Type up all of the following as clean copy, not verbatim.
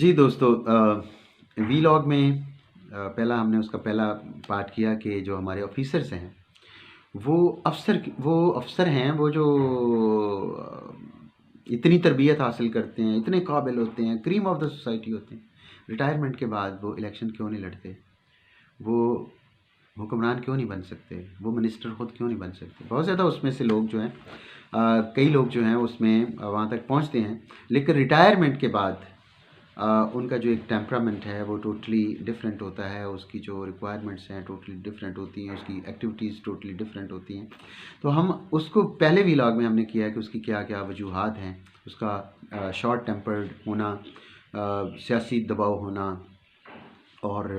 जी दोस्तों, वीलॉग में पहला हमने उसका पहला पार्ट किया कि जो हमारे ऑफिसर्स हैं वो अफसर हैं, वो जो इतनी तरबियत हासिल करते हैं, इतने काबिल होते हैं, क्रीम ऑफ द सोसाइटी होते हैं। रिटायरमेंट के बाद वो इलेक्शन क्यों नहीं लड़ते? वो हुक्मरान क्यों नहीं बन सकते? वो मिनिस्टर खुद क्यों नहीं बन सकते? बहुत ज़्यादा उसमें से लोग जो हैं, कई लोग जो हैं उसमें वहाँ तक पहुँचते हैं, लेकिन रिटायरमेंट के बाद उनका जो एक टेम्परामेंट है वो टोटली डिफरेंट होता है, उसकी जो रिक्वायरमेंट्स हैं टोटली डिफरेंट होती हैं, उसकी एक्टिविटीज़ टोटली डिफरेंट होती हैं। तो हम उसको पहले व्लॉग में हमने किया है कि उसकी क्या क्या वजूहात हैं, उसका शॉर्ट टेम्पर्ड होना, सियासी दबाव होना, और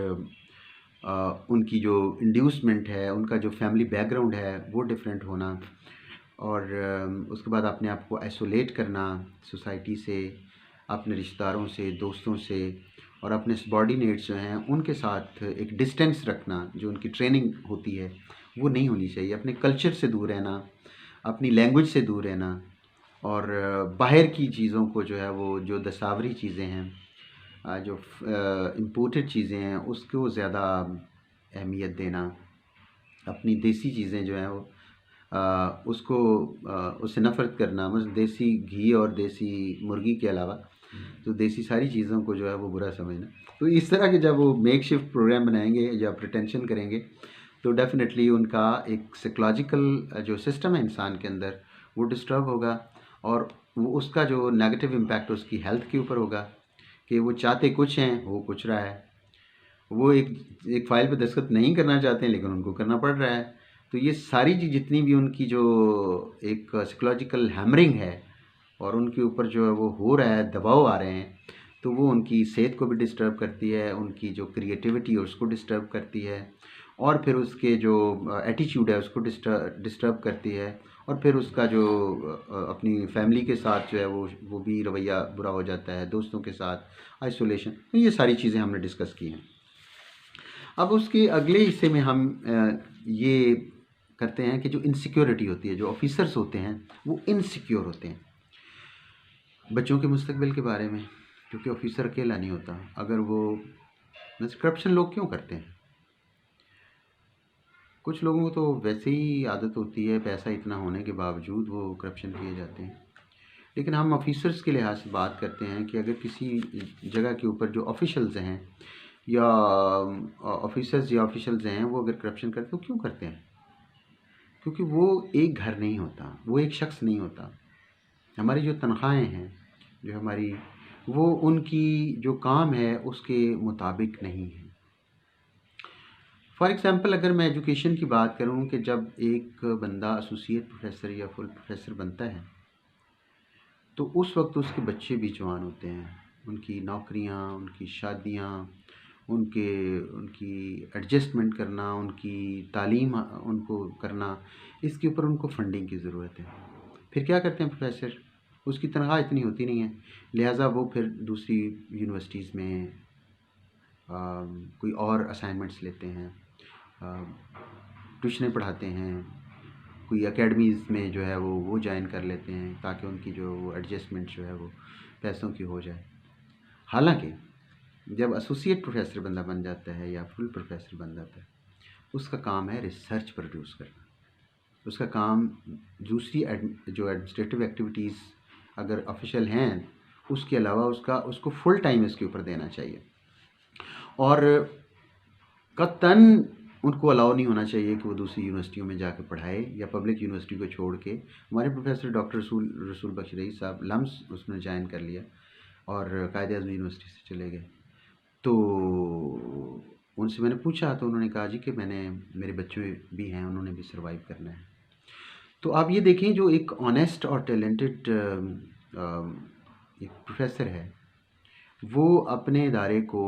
उनकी जो इंड्यूसमेंट है, उनका जो फैमिली बैकग्राउंड है वो डिफरेंट होना, और उसके बाद अपने आप को आइसोलेट करना सोसाइटी से, अपने रिश्तेदारों से, दोस्तों से, और अपने सबॉर्डिनेट्स जो हैं उनके साथ एक डिस्टेंस रखना, जो उनकी ट्रेनिंग होती है वो नहीं होनी चाहिए। अपने कल्चर से दूर रहना, अपनी लैंग्वेज से दूर रहना, और बाहर की चीज़ों को जो है वो जो दसावरी चीज़ें हैं, जो इम्पोर्टेड चीज़ें हैं उसको ज़्यादा अहमियत देना। अपनी देसी चीज़ें जो हैं वो उसको उससे नफ़रत करना, बस देसी घी और देसी मुर्गी के अलावा तो देसी सारी चीज़ों को जो है वो बुरा समझना। तो इस तरह के जब वो मेक शिफ्ट प्रोग्राम बनाएंगे या प्रिटेंशन करेंगे तो डेफिनेटली उनका एक साइकोलॉजिकल जो सिस्टम है इंसान के अंदर वो डिस्टर्ब होगा, और वो उसका जो नेगेटिव इम्पैक्ट उसकी हेल्थ के ऊपर होगा कि वो चाहते कुछ हैं, हो कुछ रहा है। वो एक फ़ाइल पे दस्तखत नहीं करना चाहते हैं लेकिन उनको करना पड़ रहा है। तो ये सारी चीज़ जितनी भी उनकी जो एक साइकोलॉजिकल हैमरिंग है और उनके ऊपर जो है वो हो रहा है, दबाव आ रहे हैं, तो वो उनकी सेहत को भी डिस्टर्ब करती है, उनकी जो क्रिएटिविटी है उसको डिस्टर्ब करती है, और फिर उसके जो एटीट्यूड है उसको डिस्टर्ब करती है, और फिर उसका जो अपनी फैमिली के साथ जो है वो भी रवैया बुरा हो जाता है, दोस्तों के साथ आइसोलेशन। तो ये सारी चीज़ें हमने डिस्कस की हैं। अब उसके अगले हिस्से में हम ये करते हैं कि जो इनसिक्योरिटी होती है, जो ऑफिसर्स होते हैं वो इनसिक्योर होते हैं बच्चों के मुस्तकबिल के बारे में, क्योंकि ऑफिसर अकेला नहीं होता। अगर वो करप्शन लोग क्यों करते हैं? कुछ लोगों को तो वैसे ही आदत होती है, पैसा इतना होने के बावजूद वो करप्शन किए जाते हैं। लेकिन हम ऑफिसर्स के लिहाज से बात करते हैं कि अगर किसी जगह के ऊपर जो ऑफिशल्स हैं या ऑफिसर्स या ऑफिशल्स हैं वो अगर करप्शन करते तो क्यों करते हैं? क्योंकि वो एक घर नहीं होता, वो एक शख्स नहीं होता। हमारी जो तनख्वाहें हैं, जो हमारी, वो उनकी जो काम है उसके मुताबिक नहीं है। फॉर एग्ज़ाम्पल अगर मैं एजुकेशन की बात करूं कि जब एक बंदा एसोसिएट प्रोफेसर या फुल प्रोफेसर बनता है तो उस वक्त उसके बच्चे भी जवान होते हैं, उनकी नौकरियां, उनकी शादियां, उनके उनकी एडजस्टमेंट करना, उनकी तालीम उनको करना, इसके ऊपर उनको फंडिंग की ज़रूरत है। फिर क्या करते हैं प्रोफेसर? उसकी तनख्वाह इतनी होती नहीं है, लिहाजा वो फिर दूसरी यूनिवर्सिटीज़ में कोई और असाइनमेंट्स लेते हैं, ट्यूशनें पढ़ाते हैं, कोई एकेडमीज़ में जो है वो ज्वाइन कर लेते हैं ताकि उनकी जो एडजस्टमेंट जो है वो पैसों की हो जाए। हालांकि जब एसोसिएट प्रोफेसर बंदा बन जाता है या फुल प्रोफेसर बन जाता है, उसका काम है रिसर्च प्रोड्यूस करना। उसका काम दूसरी जो एडमिनिस्ट्रेटिव एक्टिविटीज़ अगर ऑफिशियल हैं उसके अलावा उसको फुल टाइम इसके ऊपर देना चाहिए, और कतन उनको अलाउ नहीं होना चाहिए कि वो दूसरी यूनिवर्सिटियों में जाकर पढ़ाए या पब्लिक यूनिवर्सिटी को छोड़ के। हमारे प्रोफेसर डॉक्टर रसूल बख्श रईस साहब लम्स उसने ज्वाइन कर लिया और कायदे आज़म यूनिवर्सिटी से चले गए। तो उनसे मैंने पूछा तो उन्होंने कहा जी कि मेरे बच्चे भी हैं, उन्होंने भी सर्वाइव करना है। तो आप ये देखें, जो एक ऑनेस्ट और टैलेंटेड एक प्रोफेसर है वो अपने इदारे को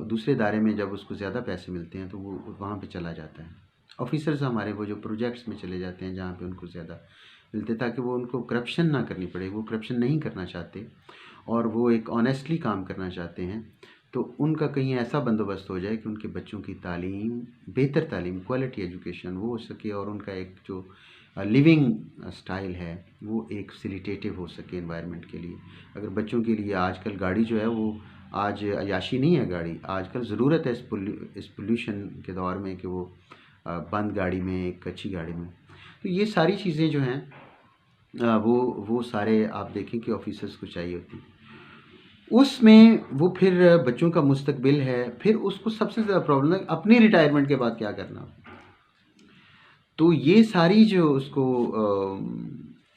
दूसरे इदारे में जब उसको ज़्यादा पैसे मिलते हैं तो वो वहाँ पे चला जाता है। ऑफिसर्स हमारे वो जो प्रोजेक्ट्स में चले जाते हैं जहाँ पे उनको ज़्यादा मिलते हैं, ताकि वो उनको करप्शन ना करनी पड़े। वो करप्शन नहीं करना चाहते और वो एक ऑनेस्टली काम करना चाहते हैं। तो उनका कहीं ऐसा बंदोबस्त हो जाए कि उनके बच्चों की तालीम, बेहतर तालीम, क्वालिटी एजुकेशन वो हो सके, और उनका एक जो लिविंग स्टाइल है वो एक फैसिलिटेटिव हो सके एनवायरनमेंट के लिए। अगर बच्चों के लिए आजकल गाड़ी जो है वो आज अय्याशी नहीं है गाड़ी, आजकल ज़रूरत है इस पोल्यूशन के दौर में कि वो बंद गाड़ी में, एक अच्छी गाड़ी में। तो ये सारी चीज़ें जो हैं वो सारे आप देखें कि ऑफिसर्स को चाहिए होती हैं। उसमें वो फिर बच्चों का मुस्तकबिल है, फिर उसको सबसे ज़्यादा प्रॉब्लम है अपनी रिटायरमेंट के बाद क्या करना। तो ये सारी जो उसको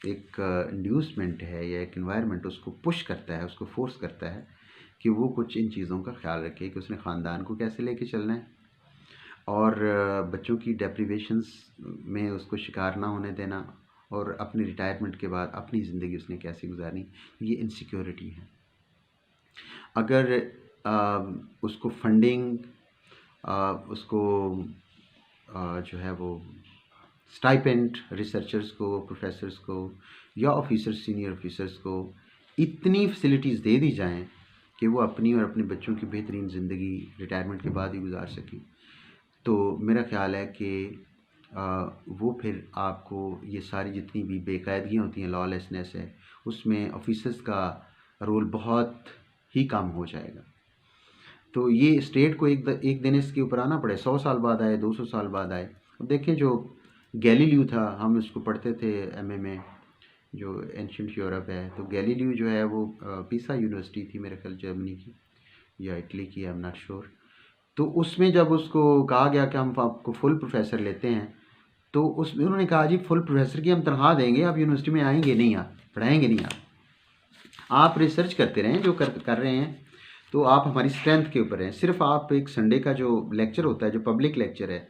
एक इंड्यूसमेंट है या एक एनवायरनमेंट उसको पुश करता है, उसको फोर्स करता है कि वो कुछ इन चीज़ों का ख्याल रखे कि उसने ख़ानदान को कैसे लेके चलना है और बच्चों की डेप्रिवेशंस में उसको शिकार ना होने देना और अपनी रिटायरमेंट के बाद अपनी ज़िंदगी उसने कैसे गुजारनी। ये इनसिक्योरिटी है। अगर उसको फंडिंग उसको जो है वो स्टाइपेंड रिसर्चर्स को, प्रोफेसर्स को या ऑफिसर्स, सीनियर ऑफिसर्स को इतनी फैसिलिटीज़ दे दी जाएं कि वो अपनी और अपने बच्चों की बेहतरीन ज़िंदगी रिटायरमेंट के बाद ही गुजार सकें, तो मेरा ख़्याल है कि वो फिर आपको ये सारी जितनी भी बेकायदगियाँ होती हैं, लॉलेसनेस है, उसमें ऑफिसर्स का रोल बहुत ही कम हो जाएगा। तो ये स्टेट को एक दिन इसके ऊपर आना पड़े, 100 साल बाद आए, 200 साल बाद आए। अब देखें जो गैलीलियो था, हम इसको पढ़ते थे एमए में, जो एंशिएंट यूरोप है, तो गैलीलियो जो है वो पीसा यूनिवर्सिटी थी मेरे ख्याल जर्मनी की या इटली की, आई एम नॉट श्योर। तो उसमें जब उसको कहा गया कि हम आपको फुल प्रोफेसर लेते हैं, तो उसमें उन्होंने कहा जी फुल प्रोफेसर की हम तनख्वाह देंगे, आप यूनिवर्सिटी में आएंगे नहीं, आप पढ़ाएंगे नहीं, आप रिसर्च करते रहें जो कर रहे हैं, तो आप हमारी स्ट्रेंथ के ऊपर हैं। सिर्फ आप एक संडे का जो लेक्चर होता है, जो पब्लिक लेक्चर है,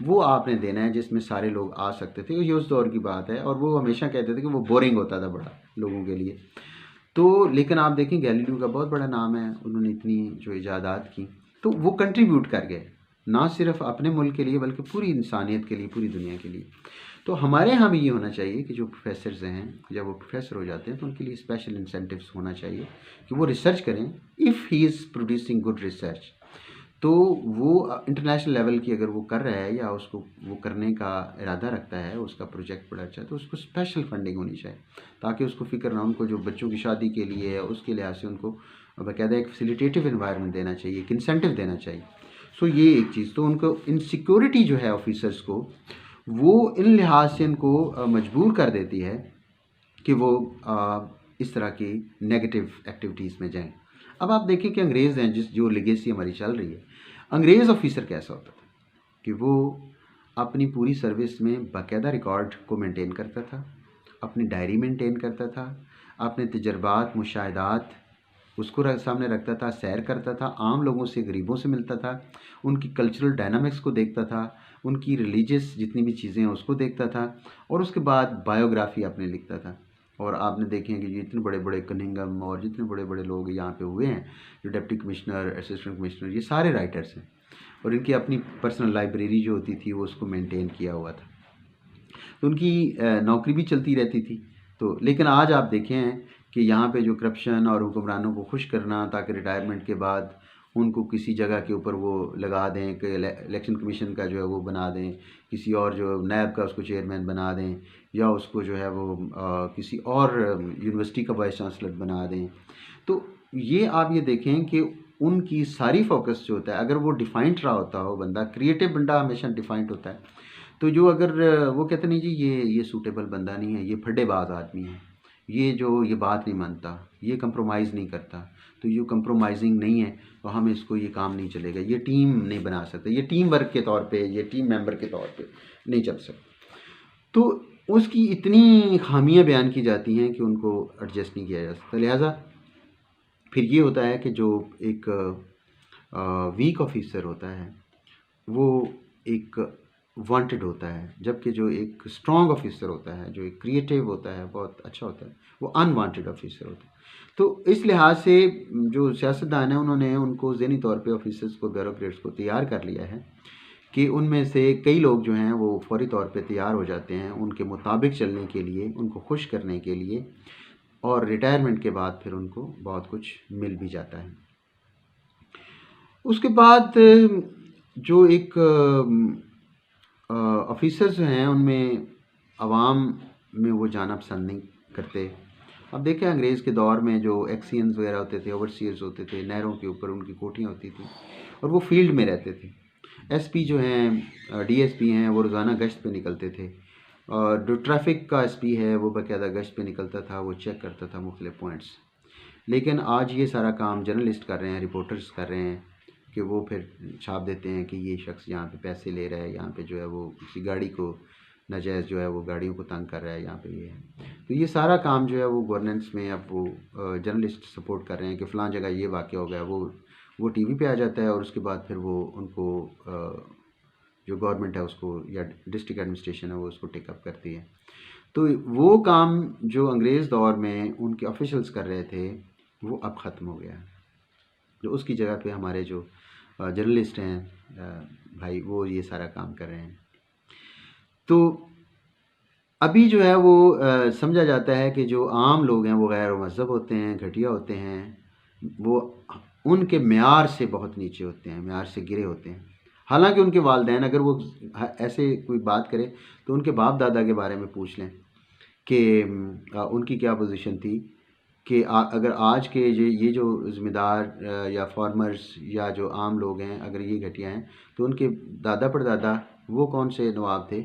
वो आपने देना है जिसमें सारे लोग आ सकते थे। ये उस दौर की बात है और वो हमेशा कहते थे कि वो बोरिंग होता था बड़ा लोगों के लिए। तो लेकिन आप देखें गैलीलियो का बहुत बड़ा नाम है, उन्होंने इतनी जो इजादात की, तो वो कंट्रीब्यूट कर गए ना सिर्फ अपने मुल्क के लिए बल्कि पूरी इंसानियत के लिए, पूरी दुनिया के लिए। तो हमारे यहाँ भी ये होना चाहिए कि जो प्रोफेसर्स हैं जब वो प्रोफेसर हो जाते हैं तो उनके लिए स्पेशल इंसेंटिव्स होना चाहिए कि वो रिसर्च करें। If he is producing good research, तो वो इंटरनेशनल लेवल की अगर वो कर रहा है या उसको वो करने का इरादा रखता है, उसका प्रोजेक्ट बड़ा अच्छा है, तो उसको स्पेशल फंडिंग होनी चाहिए ताकि उसको फ़िक्र ना, उनको जो बच्चों की शादी के लिए है उसके लिहाज से उनको बाकायदा एक फैसिलिटेटिव इन्वायरमेंट देना चाहिए, एक इंसेंटिव देना चाहिए। सो ये एक चीज़, तो उनको इनसिक्योरिटी जो है ऑफिसर्स को, वो इन लिहाज से इनको मजबूर कर देती है कि वो इस तरह की नेगेटिव एक्टिविटीज़ में जाएं। अब आप देखें कि अंग्रेज़ हैं, जिस जो लेगेसी हमारी चल रही है, अंग्रेज़ ऑफिसर कैसा होता था कि वो अपनी पूरी सर्विस में बाकायदा रिकॉर्ड को मेंटेन करता था, अपनी डायरी मेंटेन करता था, अपने तजर्बात, मुशाहिदात उसको सामने रखता था, सैर करता था, आम लोगों से, गरीबों से मिलता था, उनकी कल्चरल डायनामिक्स को देखता था, उनकी रिलीजियस जितनी भी चीज़ें हैं उसको देखता था और उसके बाद बायोग्राफी अपने लिखता था। और आपने देखे हैं कि जितने बड़े बड़े कनिंगम और जितने बड़े बड़े लोग यहाँ पे हुए हैं, जो डिप्टी कमिश्नर, असिस्टेंट कमिश्नर, ये सारे राइटर्स हैं और इनकी अपनी पर्सनल लाइब्रेरी जो होती थी वो उसको मेंटेन किया हुआ था, तो उनकी नौकरी भी चलती रहती थी। तो लेकिन आज आप देखें कि यहाँ पे जो करप्शन और हुक्मरानों को खुश करना ताकि रिटायरमेंट के बाद उनको किसी जगह के ऊपर वो लगा दें कि इलेक्शन कमीशन का जो है वो बना दें, किसी और जो नैब का उसको चेयरमैन बना दें, या उसको जो है वो किसी और यूनिवर्सिटी का वाइस चांसलर बना दें। तो ये आप ये देखें कि उनकी सारी फोकस जो होता है, अगर वो डिफाइंड रहा होता हो बंदा, क्रिएटिव बंदा हमेशा डिफाइंड होता है, तो जो अगर वो कहते नहीं जी ये सूटेबल बंदा नहीं है, ये फड्डेबाज आदमी है, ये बात नहीं मानता, ये कंप्रोमाइज़ नहीं करता, तो ये कंप्रोमाइजिंग नहीं है, तो हम इसको ये काम नहीं चलेगा, ये टीम नहीं बना सकते, ये टीम वर्क के तौर पे, ये टीम मेंबर के तौर पे नहीं चल सकता। तो उसकी इतनी खामियां बयान की जाती हैं कि उनको एडजस्ट नहीं किया जा सकता। लिहाजा फिर ये होता है कि जो एक वीक ऑफिसर होता है वो एक वांटेड होता है, जबकि जो एक स्ट्रॉन्ग ऑफिसर होता है, जो एक क्रिएटिव होता है, बहुत अच्छा होता है, वो अनवांटेड ऑफिसर होता है। तो इस लिहाज से जो सियासतदान है उन्होंने उनको ज़हनी तौर पे ऑफिसर्स को, ब्यूरोक्रेट्स को तैयार कर लिया है कि उनमें से कई लोग जो हैं वो फौरी तौर पे तैयार हो जाते हैं उनके मुताबिक चलने के लिए, उनको खुश करने के लिए, और रिटायरमेंट के बाद फिर उनको बहुत कुछ मिल भी जाता है। उसके बाद जो एक ऑफिसर्स हैं उनमें आवाम में वो जाना पसंद नहीं करते अब देखें अंग्रेज़ के दौर में जो एक्सियंस वगैरह होते थे, ओवरसीयर्स होते थे, नहरों के ऊपर उनकी कोठियाँ होती थी और वो फील्ड में रहते थे। एसपी जो हैं, डीएसपी हैं, वो रोज़ाना गश्त पे निकलते थे और जो ट्रैफिक का एसपी है वो बाकायदा गश्त पे निकलता था, वो चेक करता था मुख्तलिफ पॉइंट्स। लेकिन आज ये सारा काम जर्नलिस्ट कर रहे हैं, रिपोर्टर्स कर रहे हैं कि वो फिर छाप देते हैं कि ये शख्स यहाँ पे पैसे ले रहा है, यहाँ पे जो है वो किसी गाड़ी को नाजायज़ जो है वो गाड़ियों को तंग कर रहा है, यहाँ पे ये है। तो ये सारा काम जो है वो गवर्नेंस में अब वो जर्नलिस्ट सपोर्ट कर रहे हैं कि फ़लाँ जगह ये वाक़या हो गया, वो टीवी पे आ जाता है और उसके बाद फिर वो उनको जो गवर्नमेंट है उसको या डिस्ट्रिक्ट एडमिनिस्ट्रेशन है वो उसको टेकअप करती है। तो वो काम जो अंग्रेज़ दौर में उनके ऑफिशल्स कर रहे थे वो अब ख़त्म हो गया है। जो उसकी जगह पे हमारे जो जर्नलिस्ट हैं भाई वो ये सारा काम कर रहे हैं। तो अभी जो है वो समझा जाता है कि जो आम लोग हैं वो गैर महज़्ज़ब होते हैं, घटिया होते हैं, वो उनके मेयार से बहुत नीचे होते हैं, मेयार से गिरे होते हैं। हालांकि उनके वालिदैन अगर वो ऐसे कोई बात करे तो उनके बाप दादा के बारे में पूछ लें कि उनकी क्या पोजीशन थी कि अगर आज के ये जो ज़िम्मेदार या फार्मर्स या जो आम लोग हैं अगर ये घटिया हैं तो उनके दादा परदादा वो कौन से नवाब थे,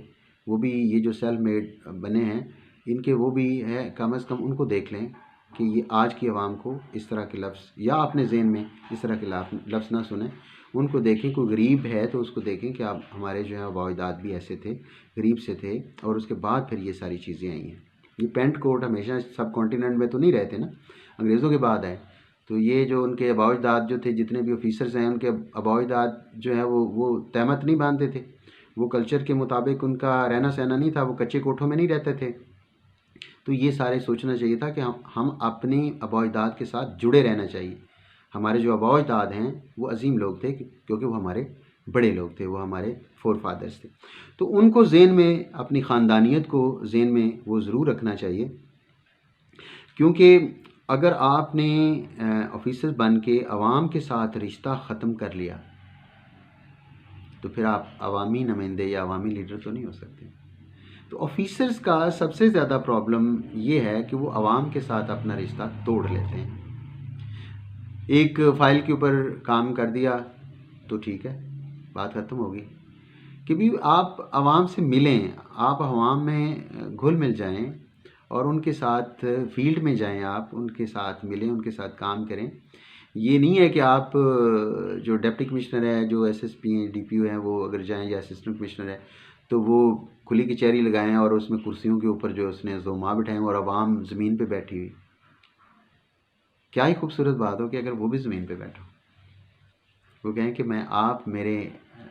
वो भी ये जो सेल्फ मेड बने हैं इनके वो भी है, कम से कम उनको देख लें कि ये आज की आवाम को इस तरह के लफ्ज़ या अपने ज़हन में इस तरह के लफ्ज़ ना सुने। उनको देखें, कोई गरीब है तो उसको देखें कि आप हमारे जो है वालिदात भी ऐसे थे, गरीब से थे और उसके बाद फिर ये सारी चीज़ें आई हैं। ये पेंट कोट हमेशा सब कॉन्टिनेंट में तो नहीं रहते ना, अंग्रेज़ों के बाद आए। तो ये जो उनके आबाओजदाद जो थे, जितने भी ऑफिसर्स हैं उनके आबाओजदाद जो है वो तहमत नहीं बांधते थे, वो कल्चर के मुताबिक उनका रहना सहना नहीं था, वो कच्चे कोठों में नहीं रहते थे। तो ये सारे सोचना चाहिए था कि हम अपनी आबाओजदाद के साथ जुड़े रहना चाहिए। हमारे जो आबाओजदाद हैं वो अजीम लोग थे क्योंकि वो हमारे बड़े लोग थे, वो हमारे फोर फादर्स थे। तो उनको ज़हन में, अपनी ख़ानदानियत को ज़हन में वो ज़रूर रखना चाहिए, क्योंकि अगर आपने ऑफिसर बन के आवाम के साथ रिश्ता ख़त्म कर लिया तो फिर आप अवामी नुमाइंदे या अवामी लीडर तो नहीं हो सकते। तो ऑफिसर्स का सबसे ज़्यादा प्रॉब्लम ये है कि वो आवाम के साथ अपना रिश्ता तोड़ लेते हैं। एक फ़ाइल के ऊपर काम कर दिया तो ठीक है, बात ख़त्म होगी। कि भी आप आवाम से मिलें, आप आवाम में घुल मिल जाएं और उनके साथ फील्ड में जाएं, आप उनके साथ मिलें, उनके साथ काम करें। ये नहीं है कि आप जो डिप्टी कमिश्नर है, जो एसएसपी हैं, डीपीओ हैं, वो अगर जाएं या असिस्टेंट कमिश्नर है तो वो खुली कचहरी लगाएं और उसमें कुर्सियों के ऊपर जो उसने ज़ुमा बिठाएं और आवाम ज़मीन पे बैठी हुई। क्या ही खूबसूरत बात हो कि अगर वो भी ज़मीन पे बैठो, वो कहें कि मैं आप मेरे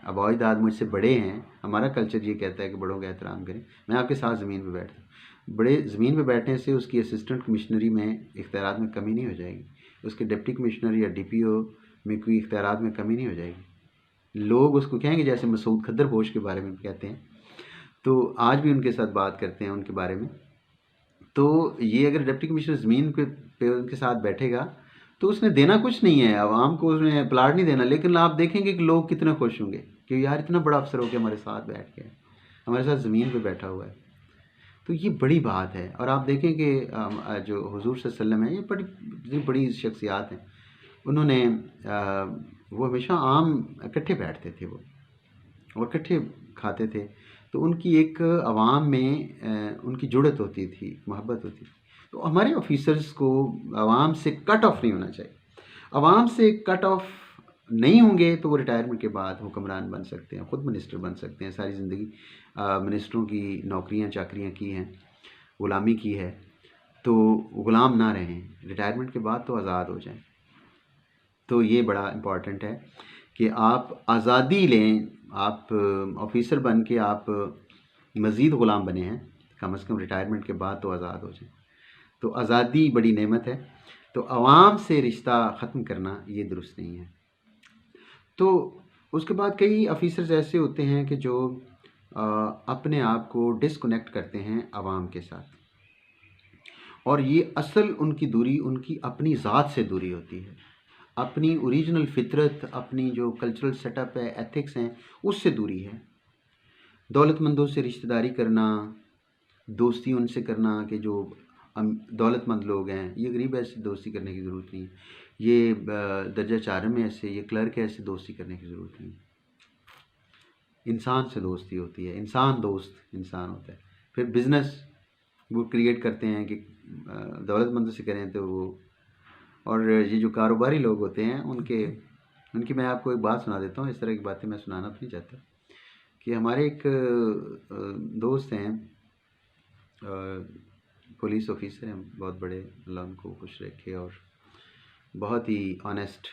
आबाओजदाद मुझसे बड़े हैं, हमारा कल्चर ये कहता है कि बड़ों का एहतराम करें, मैं आपके साथ ज़मीन पे बैठता हूँ। बड़े ज़मीन पे बैठने से उसकी असिस्टेंट कमिश्नरी में इख्तियारात में कमी नहीं हो जाएगी, उसके डिप्टी कमिश्नर या डीपीओ में कोई इख्तियारात में कमी नहीं हो जाएगी। लोग उसको कहेंगे जैसे मसूद खद्दरपोश के बारे में कहते हैं, तो आज भी उनके साथ बात करते हैं उनके बारे में। तो ये अगर डिप्टी कमिश्नर ज़मीन पे उनके साथ बैठेगा तो उसने देना कुछ नहीं है, आवाम को उसने प्लाट नहीं देना, लेकिन आप देखेंगे कि लोग कितने खुश होंगे कि यार इतना बड़ा अफसर होकर हमारे साथ बैठ गया है, हमारे साथ ज़मीन पे बैठा हुआ है। तो ये बड़ी बात है। और आप देखें कि जो हुजूर सल्लल्लाहु अलैहि वसल्लम है, ये बड़ी शख्सियात हैं, उन्होंने वो हमेशा आम इकट्ठे बैठते थे वो और इकट्ठे खाते थे। तो उनकी एक आवाम में उनकी जुड़त होती थी, मोहब्बत होती थी। तो हमारे ऑफिसर्स को आवाम से कट ऑफ नहीं होना चाहिए। आवाम से कट ऑफ नहीं होंगे तो वो रिटायरमेंट के बाद हुक्मरान बन सकते हैं, ख़ुद मिनिस्टर बन सकते हैं। सारी ज़िंदगी मिनिस्टरों की नौकरियां चाकरियां की हैं, ग़ुलामी की है, तो ग़ुलाम ना रहें, रिटायरमेंट के बाद तो आज़ाद हो जाएं। तो ये बड़ा इम्पॉर्टेंट है कि आप आज़ादी लें। आप ऑफिसर बन के आप मज़ीद ग़ुलाम बने हैं, कम से कम रिटायरमेंट के बाद तो आज़ाद हो जाएं। तो आज़ादी बड़ी नेमत है, तो आवाम से रिश्ता ख़त्म करना ये दुरुस्त नहीं है। तो उसके बाद कई ऑफिसर्स ऐसे होते हैं कि जो अपने आप को डिसकनेक्ट करते हैं आवाम के साथ, और ये असल उनकी दूरी उनकी अपनी ज़ात से दूरी होती है, अपनी ओरिजिनल फितरत, अपनी जो कल्चरल सेटअप है, एथिक्स हैं, उससे दूरी है। दौलतमंदों से रिश्तेदारी करना, दोस्ती उनसे करना कि जो दौलतमंद लोग हैं, ये गरीब ऐसे दोस्ती करने की ज़रूरत नहीं है। ये दर्जा 4 में ऐसे, ये क्लर्क है, ऐसे दोस्ती करने की ज़रूरत नहीं। इंसान से दोस्ती होती है, इंसान दोस्त इंसान होता है। फिर बिज़नेस वो क्रिएट करते हैं कि दौलतमंद से करें तो वो, और ये जो कारोबारी लोग होते हैं उनकी मैं आपको एक बात सुना देता हूँ। इस तरह की बातें मैं सुनाना तो नहीं चाहता कि हमारे एक दोस्त हैं, पुलिस ऑफिसर हैं, बहुत बड़े, अल्लाह उनको खुश रखे, और बहुत ही ऑनेस्ट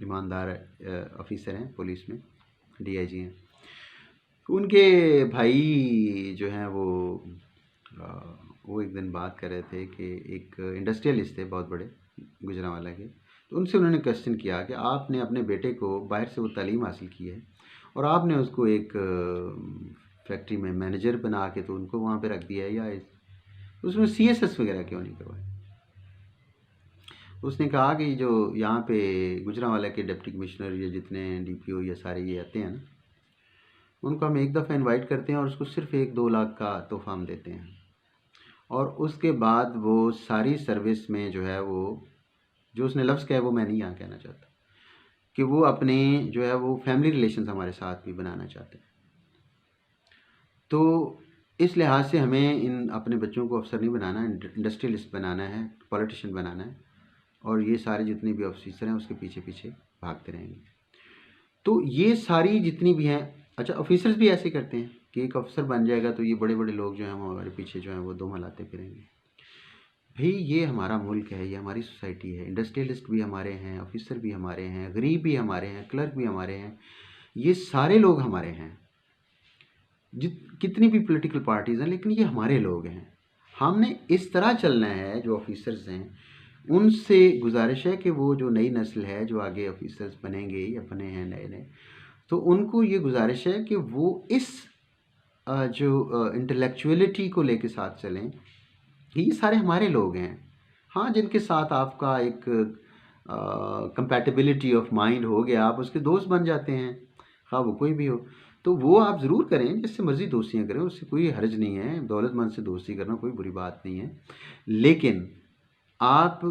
ईमानदार ऑफिसर हैं पुलिस में, डीआईजी हैं। उनके भाई जो हैं वो एक दिन बात कर रहे थे कि एक इंडस्ट्रियलिस्ट थे बहुत बड़े गुजरांवाला के। तो उनसे उन्होंने क्वेश्चन किया कि आपने अपने बेटे को बाहर से वो तालीम हासिल की है और आपने उसको एक फैक्ट्री में मैनेजर बना के तो उनको वहाँ पे रख दिया है, या उसमें सीएसएस वगैरह क्यों नहीं करवाए? उसने कहा कि जो यहाँ पे गुजरांवाला के डिप्टी कमिश्नर या जितने डीपीओ या सारे ये आते हैं ना, उनको हम एक दफ़ा इनवाइट करते हैं और उसको सिर्फ 1-2 लाख का तोहफा हम देते हैं, और उसके बाद वो सारी सर्विस में जो है वो, जो उसने लफ्ज़ कहा है वो मैं नहीं यहाँ कहना चाहता, कि वो अपने जो है वो फैमिली रिलेशंस हमारे साथ भी बनाना चाहते हैं। तो इस लिहाज से हमें इन अपने बच्चों को अफसर नहीं बनाना, इंडस्ट्रियलिस्ट बनाना है, पॉलिटिशियन बनाना है, और ये सारे जितने भी ऑफिसर हैं उसके पीछे पीछे भागते रहेंगे। तो ये सारी जितनी भी हैं, अच्छा ऑफिसर्स भी ऐसे करते हैं कि एक अफसर बन जाएगा तो ये बड़े बड़े लोग जो हैं वो हमारे पीछे जो हैं वो दो मलाते फिरेंगे। भाई ये हमारा मुल्क है, ये हमारी सोसाइटी है, इंडस्ट्रियलिस्ट भी हमारे हैं, ऑफिसर भी हमारे हैं, गरीब भी हमारे हैं, क्लर्क भी हमारे हैं, ये सारे लोग हमारे हैं, कितनी भी पॉलिटिकल पार्टीज़ हैं, लेकिन ये हमारे लोग हैं। हमने इस तरह चलना है। जो ऑफिसर्स हैं उनसे गुजारिश है कि वो जो नई नस्ल है जो आगे ऑफिसर्स बनेंगे या बने हैं नए नए, तो उनको ये गुजारिश है कि वो इस जो इंटेलेक्चुअलिटी को लेके साथ चलें कि ये सारे हमारे लोग हैं। हाँ, जिनके साथ आपका एक कंपैटिबिलिटी ऑफ माइंड हो गया, आप उसके दोस्त बन जाते हैं, हाँ वो कोई भी हो, तो वो आप ज़रूर करें, जिससे मर्ज़ी दोस्तियाँ करें, उससे कोई हर्ज नहीं है। दौलतमंद से दोस्ती करना कोई बुरी बात नहीं है, लेकिन आप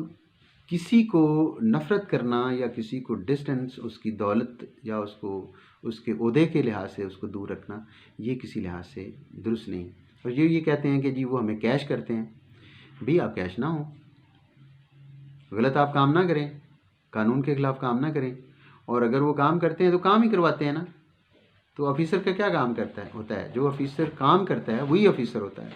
किसी को नफ़रत करना या किसी को डिस्टेंस उसकी दौलत या उसको उसके ओहदे के लिहाज से उसको दूर रखना, ये किसी लिहाज से दुरुस्त नहीं। और ये कहते हैं कि जी वो हमें कैश करते हैं, भी आप कैश ना हो, गलत आप काम ना करें, कानून के ख़िलाफ़ काम ना करें, और अगर वो काम करते हैं तो काम ही करवाते हैं ना। तो ऑफिसर का क्या काम करता है होता है, जो ऑफिसर काम करता है वही ऑफिसर होता है।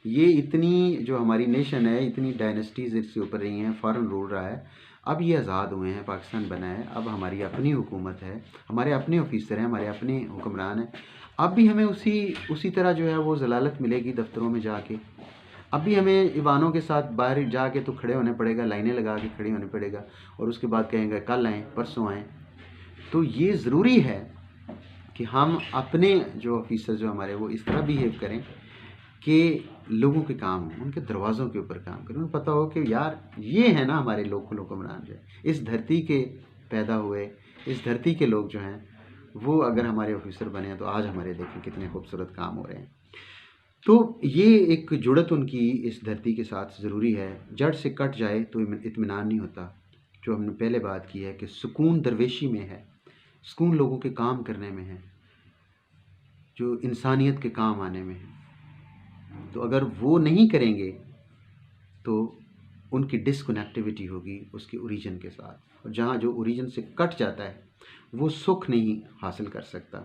ये इतनी जो हमारी नेशन है, इतनी डायनेस्टीज़ इससे ऊपर रही हैं, फ़ॉरेन रूल रहा है, अब ये आज़ाद हुए हैं, पाकिस्तान बना है, अब हमारी अपनी हुकूमत है, हमारे अपने ऑफिसर हैं, हमारे अपने हुक्मरान हैं। अब भी हमें उसी तरह जो है वो ज़लालत मिलेगी दफ्तरों में जाके। अब भी हमें ईवानों के साथ बाहर जाके तो खड़े होने पड़ेगा, लाइनें लगा के खड़े होने पड़ेगा, और उसके बाद कहेंगे कल आएँ, परसों आएँ। तो ये ज़रूरी है कि हम अपने जो ऑफिसर जो हमारे वो इस तरह बिहेव करें कि लोगों के काम हों, उनके दरवाज़ों के ऊपर काम करें, उन्हें पता हो कि यार ये है ना हमारे लोकल हुक्मरान जो है, इस धरती के पैदा हुए, इस धरती के लोग जो हैं वो अगर हमारे ऑफिसर बने हैं तो आज हमारे देखें कितने खूबसूरत काम हो रहे हैं। तो ये एक जुड़त उनकी इस धरती के साथ ज़रूरी है। जड़ से कट जाए तो इत्मीनान नहीं होता। जो हमने पहले बात की है कि सुकून दरवेशी में है, सुकून लोगों के काम करने में है, जो इंसानियत के काम आने में है। तो अगर वो नहीं करेंगे तो उनकी डिसकनेक्टिविटी होगी उसके ओरिजिन के साथ, और जहाँ जो ओरिजिन से कट जाता है वो सुख नहीं हासिल कर सकता।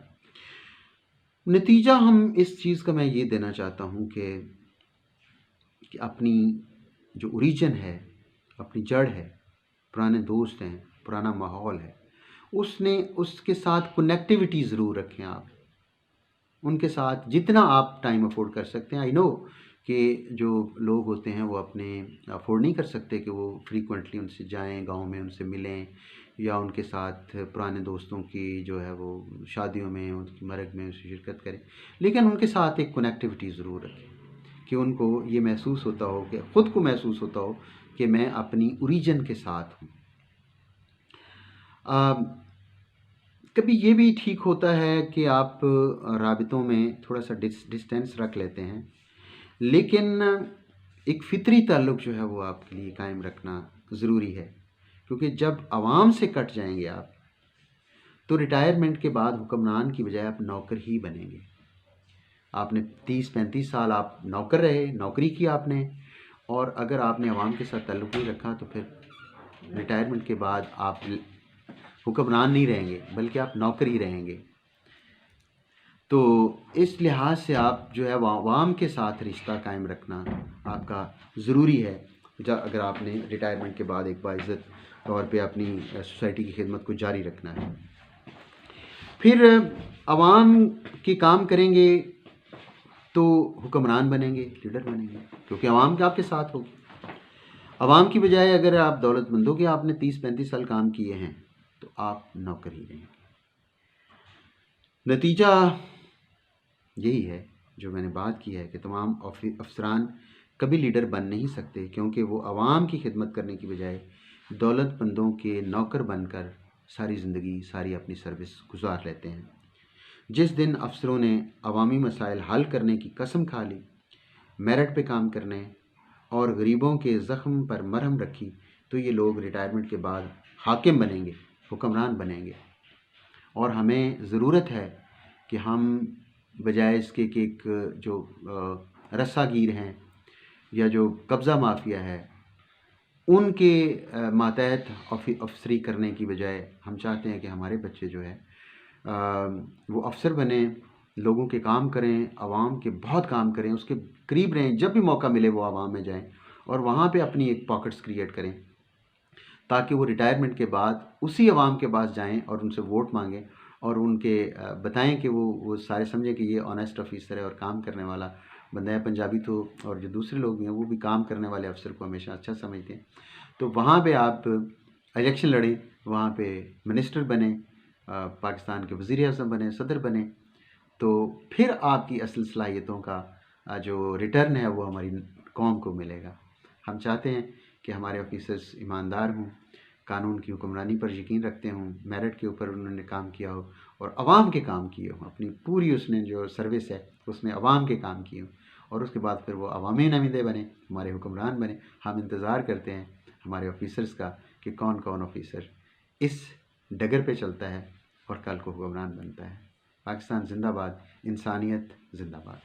नतीजा हम इस चीज़ का मैं ये देना चाहता हूँ कि अपनी जो ओरिजिन है, अपनी जड़ है, पुराने दोस्त हैं, पुराना माहौल है, उसके साथ कनेक्टिविटी ज़रूर रखें। आप उनके साथ जितना आप टाइम अफोर्ड कर सकते हैं। आई नो कि जो लोग होते हैं वो अपने अफोर्ड नहीं कर सकते कि वो फ्रीक्वेंटली उनसे जाएं, गांव में उनसे मिलें, या उनके साथ पुराने दोस्तों की जो है वो शादियों में, उनकी मरग में उसकी शिरकत करें, लेकिन उनके साथ एक कनेक्टिविटी ज़रूर रखें कि उनको ये महसूस होता हो, कि ख़ुद को महसूस होता हो कि मैं अपनी ओरिजिन के साथ हूँ। कभी ये भी ठीक होता है कि आप राबितों में थोड़ा सा डिस्टेंस रख लेते हैं, लेकिन एक फ़ितरी ताल्लुक़ जो है वो आपके लिए कायम रखना ज़रूरी है, क्योंकि जब आवाम से कट जाएंगे आप, तो रिटायरमेंट के बाद हुक्मरान की बजाय आप नौकर ही बनेंगे। आपने 30-35 साल आप नौकर रहे, नौकरी की आपने, और अगर आपने आवाम के साथ ताल्लुक़ नहीं रखा तो फिर रिटायरमेंट के बाद आप हुक्मरान नहीं रहेंगे, बल्कि आप नौकर ही रहेंगे। तो इस लिहाज से आप जो है आवाम के साथ रिश्ता कायम रखना आपका ज़रूरी है, अगर आपने रिटायरमेंट के बाद एक बाइज़्ज़त तौर पे अपनी सोसाइटी की खिदमत को जारी रखना है। फिर आवाम के काम करेंगे तो हुक्मरान बनेंगे, लीडर बनेंगे, क्योंकि आवाम के आपके साथ होगी। आवाम की बजाय अगर आप दौलतमंदों के आपने 30-35 साल काम किए हैं तो आप नौकर ही रहेंगे। नतीजा यही है जो मैंने बात की है कि तमाम अफसरान कभी लीडर बन नहीं सकते, क्योंकि वो आवाम की खिदमत करने की बजाय दौलतमंदों के नौकर बनकर सारी ज़िंदगी, सारी अपनी सर्विस गुजार लेते हैं। जिस दिन अफसरों ने अवामी मसाइल हल करने की कसम खा ली, मेरिट पे काम करने और गरीबों के ज़ख्म पर मरहम रखी, तो ये लोग रिटायरमेंट के बाद हाकिम बनेंगे, हुक्मरान बनेंगे। और हमें ज़रूरत है कि हम बजाय इसके कि एक जो रस्सागीर हैं या जो कब्ज़ा माफिया है उनके मातहत अफसरी करने की बजाय हम चाहते हैं कि हमारे बच्चे जो है वो अफसर बने, लोगों के काम करें, आवाम के बहुत काम करें, उसके करीब रहें, जब भी मौका मिले वो आवाम में जाएं और वहाँ पे अपनी एक पॉकेट्स क्रिएट करें, ताकि वो रिटायरमेंट के बाद उसी आवाम के पास जाएं और उनसे वोट मांगें और उनके बताएं कि वो सारे समझें कि ये ऑनेस्ट ऑफिसर है और काम करने वाला बंदा है। पंजाबी तो और जो दूसरे लोग भी हैं वो भी काम करने वाले अफसर को हमेशा अच्छा समझते हैं। तो वहाँ पे आप इलेक्शन लड़ें, वहाँ पे मिनिस्टर बने, पाकिस्तान के वज़ीर आज़म बने, सदर बने, तो फिर आपकी असल सलाहियतों का जो रिटर्न है वो हमारी कौम को मिलेगा। हम चाहते हैं कि हमारे ऑफिसर्स ईमानदार हों, कानून की हुक्मरानी पर यकीन रखते हों, मेरिट के ऊपर उन्होंने काम किया हो और आवाम के काम किए हों, अपनी पूरी उसने जो सर्विस है उसमें आवाम के काम किए हों, और उसके बाद फिर वो अवामी नुमाइंदे बने, हमारे हुक्मरान बने। हम इंतज़ार करते हैं हमारे ऑफिसर्स का कि कौन कौन ऑफिसर इस डगर पे चलता है और कल को हुक्मरान बनता है। पाकिस्तान जिंदाबाद, इंसानियत जिंदाबाद।